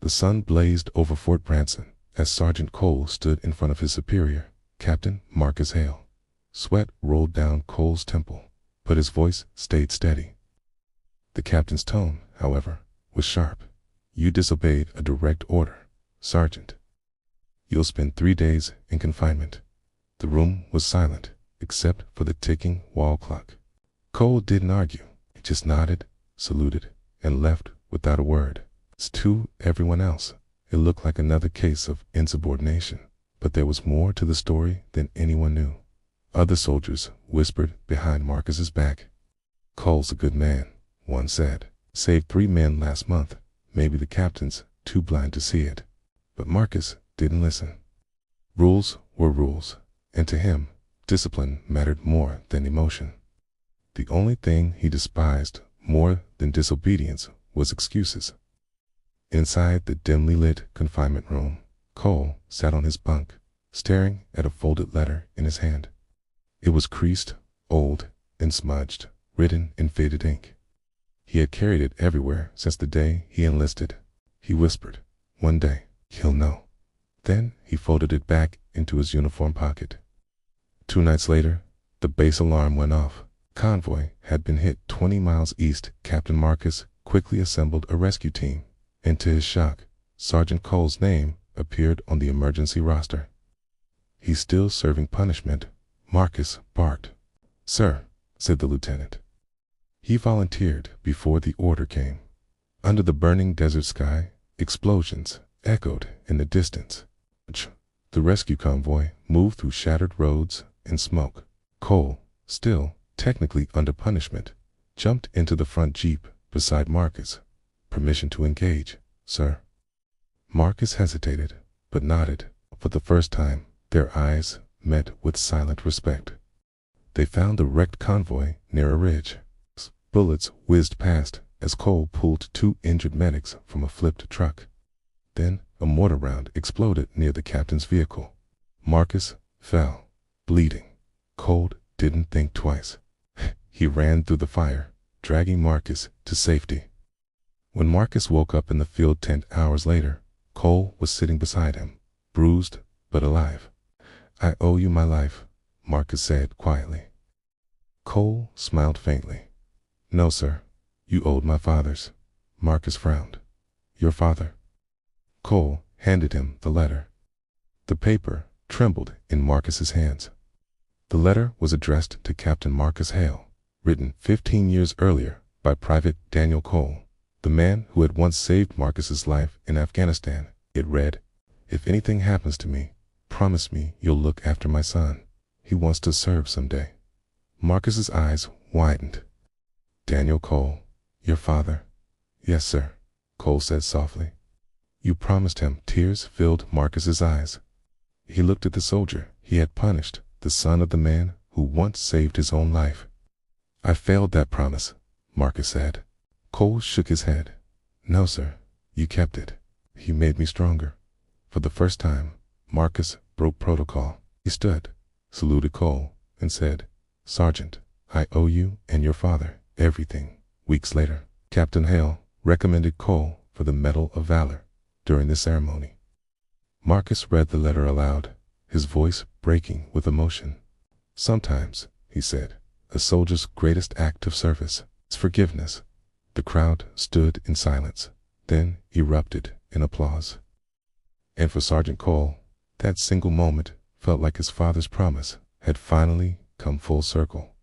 The sun blazed over Fort Branson as Sergeant Cole stood in front of his superior, Captain Marcus Hale. Sweat rolled down Cole's temple, but his voice stayed steady. The captain's tone, however, was sharp. "You disobeyed a direct order, Sergeant. You'll spend 3 days in confinement." The room was silent, except for the ticking wall clock. Cole didn't argue. He just nodded, saluted, and left without a word. To everyone else, it looked like another case of insubordination, but there was more to the story than anyone knew. Other soldiers whispered behind Marcus's back. "Cole's a good man," one said. "Saved 3 men last month. Maybe the captain's too blind to see it." But Marcus didn't listen. Rules were rules, and to him, discipline mattered more than emotion. The only thing he despised more than disobedience was excuses. Inside the dimly lit confinement room, Cole sat on his bunk, staring at a folded letter in his hand. It was creased, old, and smudged, written in faded ink. He had carried it everywhere since the day he enlisted. He whispered, "One day, he'll know." Then he folded it back into his uniform pocket. 2 nights later, the base alarm went off. Convoy had been hit 20 miles east. Captain Marcus quickly assembled a rescue team, and to his shock, Sergeant Cole's name appeared on the emergency roster. "He's still serving punishment," Marcus barked. "Sir," said the lieutenant. He volunteered before the order came. Under the burning desert sky, explosions echoed in the distance. The rescue convoy moved through shattered roads and smoke. Cole, still technically under punishment, jumped into the front jeep beside Marcus. "Permission to engage, sir." Marcus hesitated, but nodded. For the first time, their eyes met with silent respect. They found the wrecked convoy near a ridge. Bullets whizzed past as Cole pulled 2 injured medics from a flipped truck. Then a mortar round exploded near the captain's vehicle. Marcus fell, bleeding. Cole didn't think twice. He ran through the fire, dragging Marcus to safety. When Marcus woke up in the field tent hours later, Cole was sitting beside him, bruised but alive. "I owe you my life," Marcus said quietly. Cole smiled faintly. "No, sir. You owed my father's." Marcus frowned. "Your father?" Cole handed him the letter. The paper trembled in Marcus's hands. The letter was addressed to Captain Marcus Hale, written 15 years earlier by Private Daniel Cole, the man who had once saved Marcus's life in Afghanistan. It read, "If anything happens to me, promise me you'll look after my son. He wants to serve someday." Marcus's eyes widened. "Daniel Cole, your father?" "Yes, sir," Cole said softly. "You promised him." Tears filled Marcus's eyes. He looked at the soldier he had punished, the son of the man who once saved his own life. "I failed that promise," Marcus said. Cole shook his head. "No, sir, you kept it. You made me stronger." For the first time, Marcus broke protocol. He stood, saluted Cole, and said, "Sergeant, I owe you and your father everything." Weeks later, Captain Hale recommended Cole for the Medal of Valor during the ceremony. Marcus read the letter aloud, his voice breaking with emotion. "Sometimes," he said, "a soldier's greatest act of service is forgiveness." The crowd stood in silence, then erupted in applause. And for Sergeant Cole, that single moment felt like his father's promise had finally come full circle.